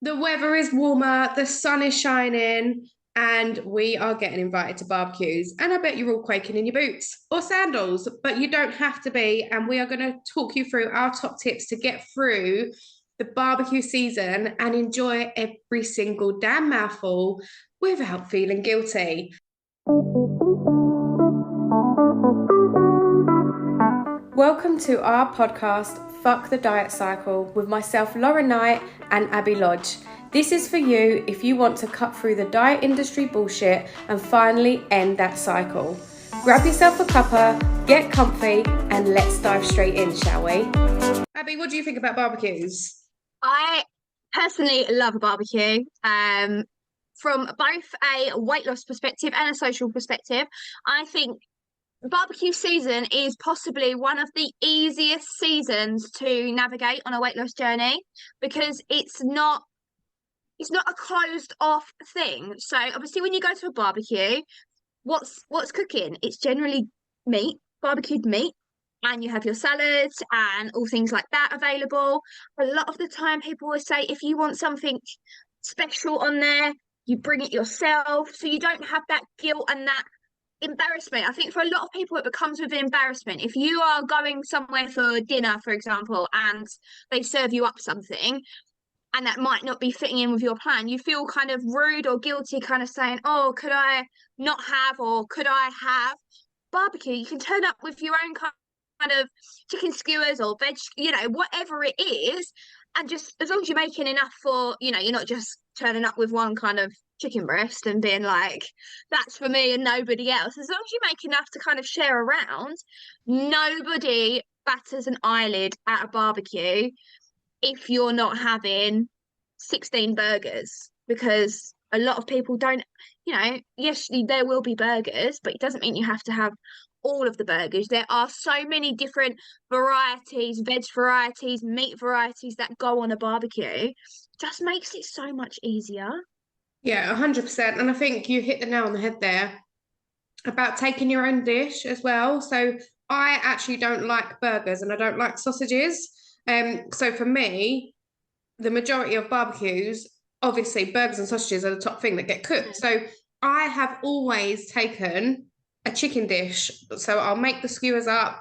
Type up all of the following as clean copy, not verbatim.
The weather is warmer, the sun is shining, and we are getting invited to barbecues. And I bet you're all quaking in your boots or sandals, but you don't have to be. And we are going to talk you through our top tips to get through the barbecue season and enjoy every single damn mouthful without feeling guilty. Welcome to our podcast, Fuck the Diet Cycle, with myself, Lauren Knight, and Abby Lodge. This is for you if you want to cut through the diet industry bullshit and finally end that cycle. Grab yourself a cuppa, get comfy, and let's dive straight in, shall we? Abby, what do you think about barbecues? I personally love a barbecue. From both a weight loss perspective and a social perspective, I think barbecue season is possibly one of the easiest seasons to navigate on a weight loss journey because it's not a closed off thing. So obviously when you go to a barbecue, what's cooking? It's generally meat, barbecued meat, and you have your salads and all things like that available. A lot of the time people will say if you want something special on there, you bring it yourself. So you don't have that guilt and that embarrassment. I think for a lot of people it becomes with embarrassment. If you are going somewhere for dinner, for example, and they serve you up something and that might not be fitting in with your plan, you feel kind of rude or guilty, kind of saying, oh, could I not have, or could I have? Barbecue, you can turn up with your own kind of chicken skewers or veg, whatever it is, and just as long as you're making enough for, you're not just turning up with one kind of chicken breast and being like, that's for me and nobody else. As long as you make enough to kind of share around, nobody batters an eyelid at a barbecue if you're not having 16 burgers, because a lot of people don't, yes, there will be burgers, but it doesn't mean you have to have all of the burgers. There are so many different varieties, veg varieties, meat varieties that go on a barbecue. Just makes it so much easier. Yeah, 100%. And I think you hit the nail on the head there about taking your own dish as well. So I actually don't like burgers and I don't like sausages. So for me, the majority of barbecues, obviously burgers and sausages are the top thing that get cooked. Mm. So I have always taken a chicken dish. So I'll make the skewers up.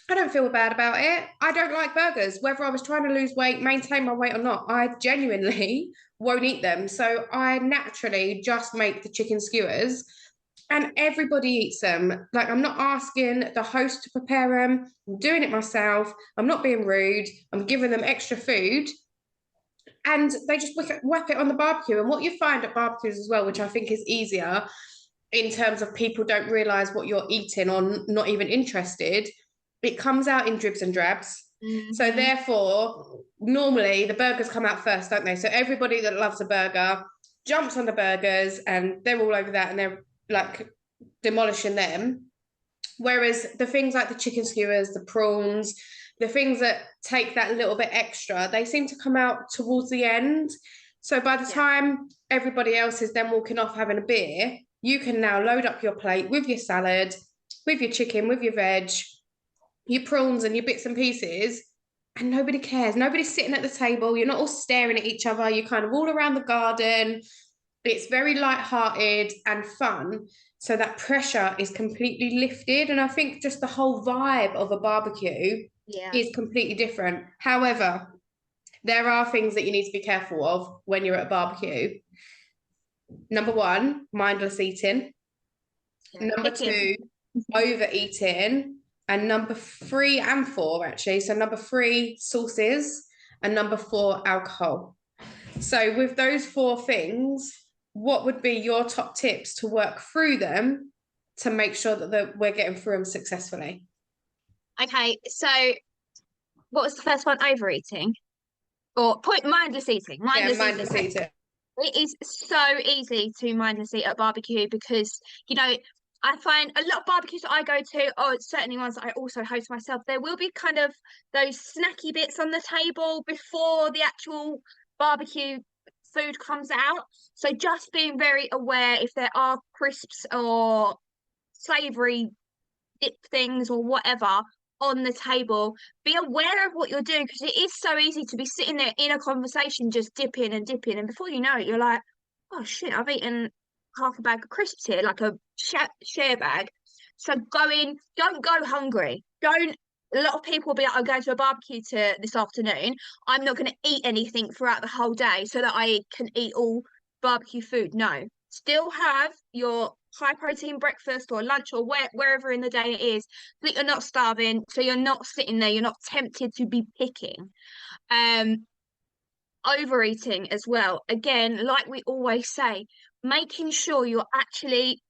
I don't feel bad about it. I don't like burgers, whether I was trying to lose weight, maintain my weight or not. I genuinely won't eat them. So I naturally just make the chicken skewers and everybody eats them. Like, I'm not asking the host to prepare them. I'm doing it myself. I'm not being rude. I'm giving them extra food and they just whack it on the barbecue. And what you find at barbecues as well, which I think is easier in terms of people don't realize what you're eating or not even interested, it comes out in dribs and drabs. So Mm-hmm. therefore, normally the burgers come out first, don't they? So everybody that loves a burger jumps on the burgers and they're all over that and they're like demolishing them. Whereas the things like the chicken skewers, the prawns, the things that take that little bit extra, they seem to come out towards the end. So by the Yeah. time everybody else is then walking off having a beer, you can now load up your plate with your salad, with your chicken, with your veg, your prawns and your bits and pieces, and nobody cares. Nobody's sitting at the table. You're not all staring at each other. You're kind of all around the garden. It's very light-hearted and fun. So that pressure is completely lifted. And I think just the whole vibe of a barbecue Yeah. is completely different. However, there are things that you need to be careful of when you're at a barbecue. Number one, mindless eating. Yeah. Number Chicken. two, overeating. And number three and four, actually. So number three, sauces. And number four, alcohol. So with those four things, what would be your top tips to work through them to make sure that we're getting through them successfully? Okay, so what was the first one? Overeating or point mindless eating? Yeah, Mindless eating. mindless eating. It is so easy to mindless eat at barbecue because, I find a lot of barbecues that I go to, or certainly ones that I also host myself, there will be kind of those snacky bits on the table before the actual barbecue food comes out. So just being very aware if there are crisps or savory dip things or whatever on the table. Be aware of what you're doing, because it is so easy to be sitting there in a conversation just dipping and dipping, and before you know it, you're like, oh shit, I've eaten half a bag of crisps here, like a share bag. So don't go hungry. Don't. A lot of people will be like, I'm going to a barbecue this afternoon. I'm not going to eat anything throughout the whole day so that I can eat all barbecue food. No, still have your high protein breakfast or lunch or wherever in the day it is, so that you're not starving, so you're not sitting there, you're not tempted to be picking. Um, Overeating as well. Again, like we always say, making sure you're actually,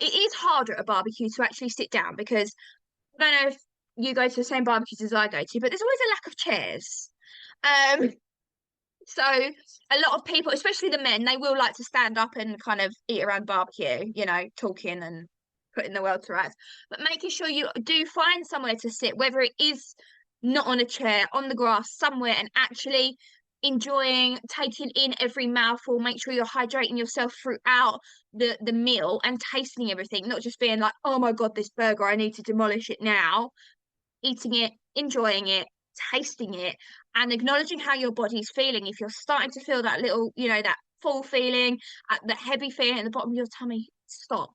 it is harder at a barbecue to actually sit down, because I don't know if you go to the same barbecues as I go to, but there's always a lack of chairs. Um, so a lot of people, especially the men, they will like to stand up and kind of eat around barbecue, talking and putting the world to rights. But making sure you do find somewhere to sit, whether it is not on a chair, on the grass, somewhere, and actually enjoying taking in every mouthful. Make sure you're hydrating yourself throughout the meal and tasting everything, not just being like, oh my God, this burger, I need to demolish it now. Eating it, enjoying it, tasting it, and acknowledging how your body's feeling. If you're starting to feel that little, that full feeling, the heavy feeling at the bottom of your tummy, stop.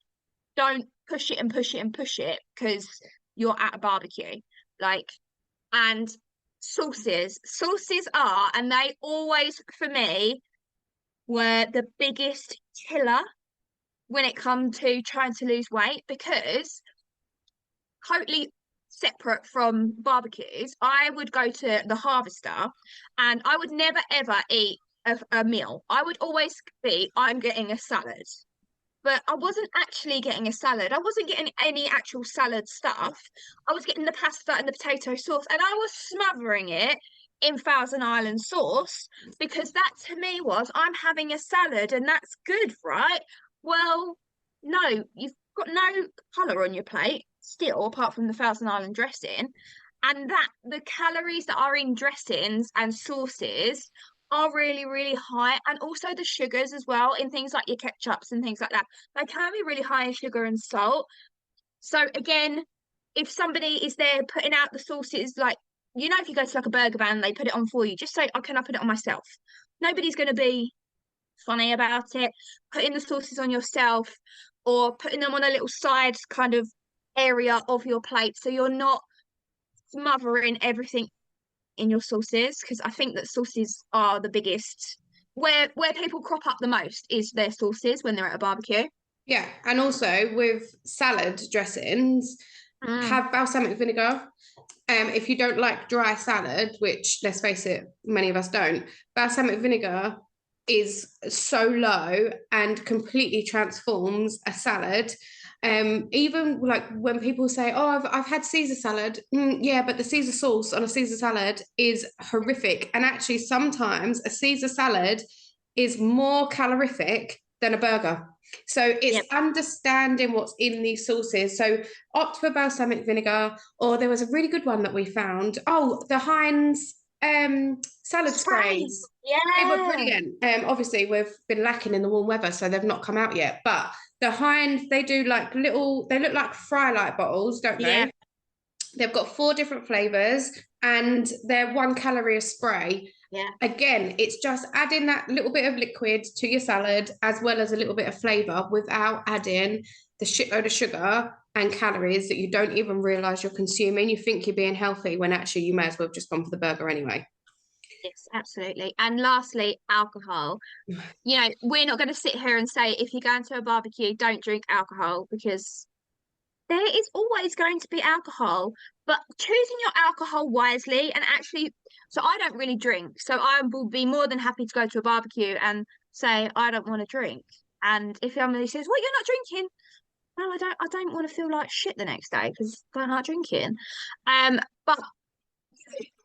Don't push it and push it and push it, because you're at a barbecue. Like, and sauces are, and they always, for me, were the biggest killer when it comes to trying to lose weight, because totally separate from barbecues, I would go to the Harvester and I would never ever eat a meal. I would always be, I'm getting a salad. But I wasn't actually getting a salad. I wasn't getting any actual salad stuff. I was getting the pasta and the potato sauce, and I was smothering it in Thousand Island sauce, because that to me was, I'm having a salad and that's good, right? Well, no, you've got no colour on your plate still, apart from the Thousand Island dressing. And that the calories that are in dressings and sauces are really, really high. And also the sugars as well, in things like your ketchups and things like that. They can be really high in sugar and salt. So again, if somebody is there putting out the sauces, like, if you go to like a burger van, they put it on for you, just say, oh, can I put it on myself? Nobody's going to be funny about it. Putting the sauces on yourself, or putting them on a little side kind of area of your plate, so you're not smothering everything in your sauces, because I think that sauces are the biggest, where people crop up the most is their sauces when they're at a barbecue. Yeah, and also with salad dressings, have balsamic vinegar. If you don't like dry salad, which let's face it, many of us don't, balsamic vinegar is so low and completely transforms a salad. Even like when people say, oh, I've had Caesar salad. Yeah, but the Caesar sauce on a Caesar salad is horrific. And actually, sometimes a Caesar salad is more calorific than a burger. So it's understanding what's in these sauces. So opt for balsamic vinegar, or there was a really good one that we found. Oh, the Heinz salad sprays. Yeah, they were brilliant. Obviously we've been lacking in the warm weather, so they've not come out yet. But the Heinz, they do like little, they look like fry light bottles, don't they? Yeah. They've got 4 different flavors, and they're 1 calorie a spray. Yeah. Again, it's just adding that little bit of liquid to your salad, as well as a little bit of flavor, without adding the shitload of sugar and calories that you don't even realize you're consuming. You think you're being healthy when actually you may as well have just gone for the burger anyway. Yes, absolutely. And lastly, alcohol. We're not going to sit here and say, if you're going to a barbecue, don't drink alcohol, because there is always going to be alcohol, but choosing your alcohol wisely. And actually, so I don't really drink, so I will be more than happy to go to a barbecue and say I don't want to drink. And if somebody says, well, you're not drinking, no, I don't want to feel like shit the next day because I'm not drinking. But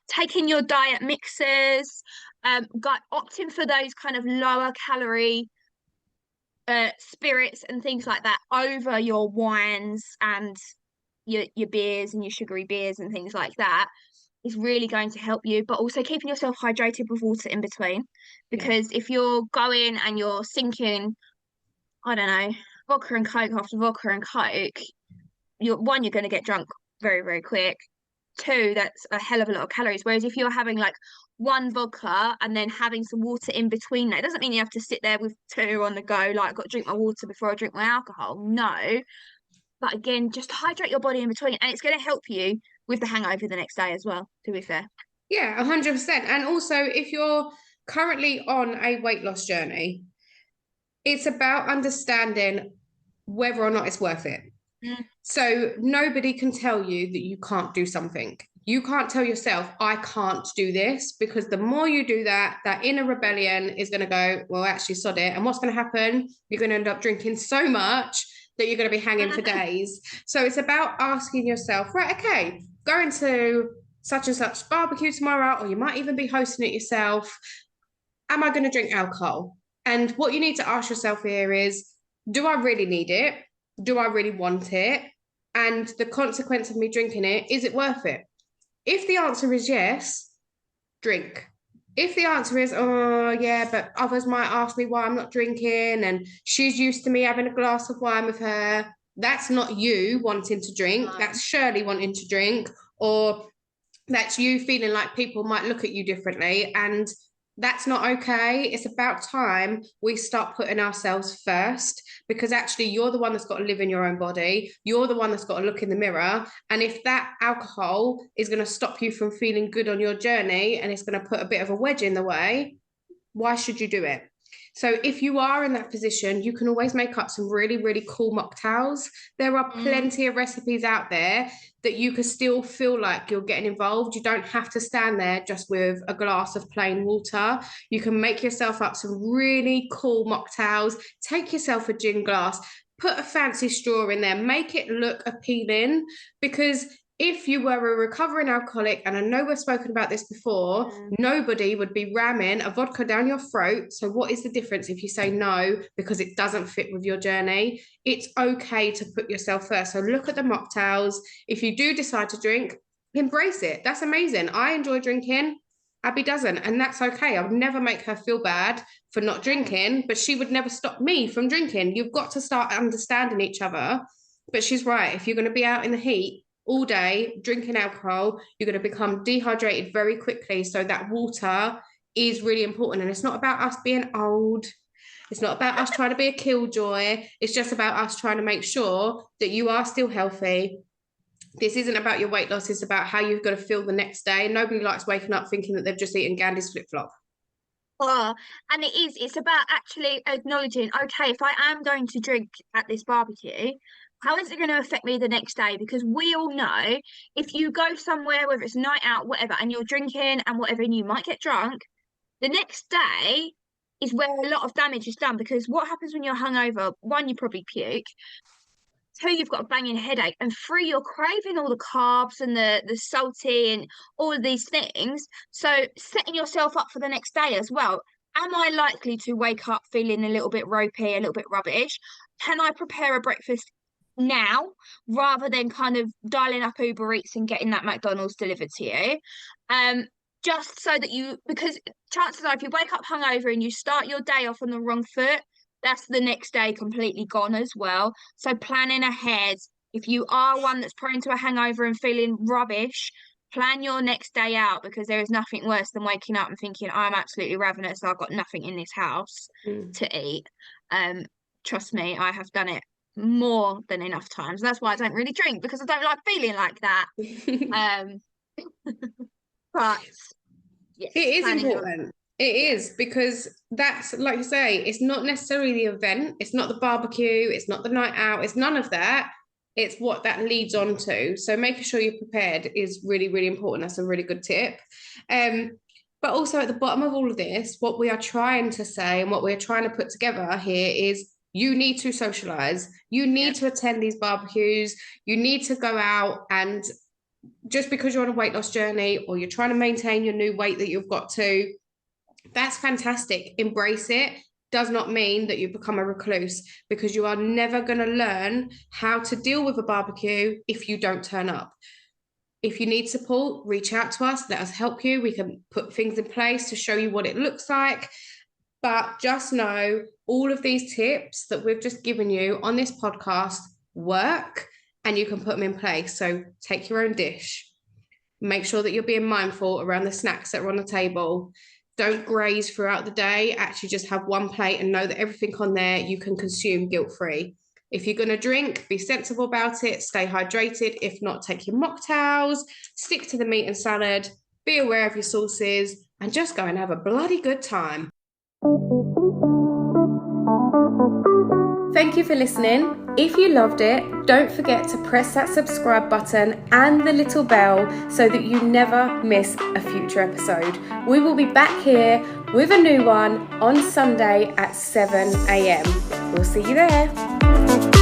taking your diet mixers, opting for those kind of lower calorie spirits and things like that over your wines and your beers and your sugary beers and things like that is really going to help you. But also keeping yourself hydrated with water in between, because if you're going and you're sinking, I don't know, vodka and coke after vodka and coke, you're going to get drunk very, very quick. two, that's a hell of a lot of calories. Whereas if you're having like one vodka and then having some water in between that, it doesn't mean you have to sit there with two on the go, like I've got to drink my water before I drink my alcohol. No. But again, just hydrate your body in between, and it's going to help you with the hangover the next day as well, to be fair. Yeah, 100%. And also, if you're currently on a weight loss journey, it's about understanding whether or not it's worth it. Mm. So nobody can tell you that you can't do something. You can't tell yourself, I can't do this, because the more you do that, that inner rebellion is going to go, well, actually, sod it. And what's going to happen? You're going to end up drinking so much that you're going to be hanging for days. So it's about asking yourself, right, okay, going to such and such barbecue tomorrow, or you might even be hosting it yourself. Am I going to drink alcohol? And what you need to ask yourself here is, do I really need it? Do I really want it? And the consequence of me drinking it, is it worth it? If the answer is yes, drink. If the answer is, oh, yeah, but others might ask me why I'm not drinking, and she's used to me having a glass of wine with her, that's not you wanting to drink. No. That's Shirley wanting to drink, or that's you feeling like people might look at you differently. And that's not okay. It's about time we start putting ourselves first, because actually you're the one that's got to live in your own body. You're the one that's got to look in the mirror. And if that alcohol is going to stop you from feeling good on your journey and it's going to put a bit of a wedge in the way, why should you do it? So if you are in that position, you can always make up some really, really cool mocktails. There are plenty of recipes out there that you can still feel like you're getting involved. You don't have to stand there just with a glass of plain water. You can make yourself up some really cool mocktails. Take yourself a gin glass, put a fancy straw in there, make it look appealing, because if you were a recovering alcoholic, and I know we've spoken about this before, nobody would be ramming a vodka down your throat. So what is the difference if you say no because it doesn't fit with your journey? It's okay to put yourself first. So look at the mocktails. If you do decide to drink, embrace it. That's amazing. I enjoy drinking. Abby doesn't, and that's okay. I would never make her feel bad for not drinking, but she would never stop me from drinking. You've got to start understanding each other. But she's right. If you're going to be out in the heat all day drinking alcohol, you're going to become dehydrated very quickly. So that water is really important. And it's not about us being old. It's not about us trying to be a killjoy. It's just about us trying to make sure that you are still healthy. This isn't about your weight loss. It's about how you've got to feel the next day. Nobody likes waking up thinking that they've just eaten Gandhi's flip-flop. Oh, and it's about actually acknowledging, okay, if I am going to drink at this barbecue, how is it going to affect me the next day? Because we all know if you go somewhere, whether it's a night out, whatever, and you're drinking and whatever, and you might get drunk, the next day is where a lot of damage is done. Because what happens when you're hungover? One, you probably puke. Two, you've got a banging headache, and three, you're craving all the carbs and the salty and all of these things. So setting yourself up for the next day as well. Am I likely to wake up feeling a little bit ropey, a little bit rubbish? Can I prepare a breakfast now rather than kind of dialing up Uber Eats and getting that McDonald's delivered to you? Just so that because chances are if you wake up hungover and you start your day off on the wrong foot, that's the next day completely gone as well. So planning ahead, if you are one that's prone to a hangover and feeling rubbish, plan your next day out, because there is nothing worse than waking up and thinking, I'm absolutely ravenous, I've got nothing in this house to eat. Trust me, I have done it more than enough times. That's why I don't really drink, because I don't like feeling like that. But yes, It is planning important. It is, because that's, like you say, it's not necessarily the event, it's not the barbecue, it's not the night out, it's none of that. It's what that leads on to. So making sure you're prepared is really, really important. That's a really good tip. But also at the bottom of all of this, what we are trying to say and what we're trying to put together here is you need to socialize. You need to attend these barbecues. You need to go out, and just because you're on a weight loss journey or you're trying to maintain your new weight that you've got to, that's fantastic. Embrace it. Does not mean that you become a recluse, because you are never going to learn how to deal with a barbecue if you don't turn up. If you need support, reach out to us. Let us help you. We can put things in place to show you what it looks like. But just know all of these tips that we've just given you on this podcast work, and you can put them in place. So take your own dish. Make sure that you're being mindful around the snacks that are on the table. Don't graze throughout the day. Actually, just have one plate and know that everything on there you can consume guilt-free. If you're going to drink, be sensible about it. Stay hydrated. If not, take your mocktails. Stick to the meat and salad. Be aware of your sauces and just go and have a bloody good time. Thank you for listening. If you loved it, don't forget to press that subscribe button and the little bell so that you never miss a future episode. We will be back here with a new one on Sunday at 7 a.m. We'll see you there.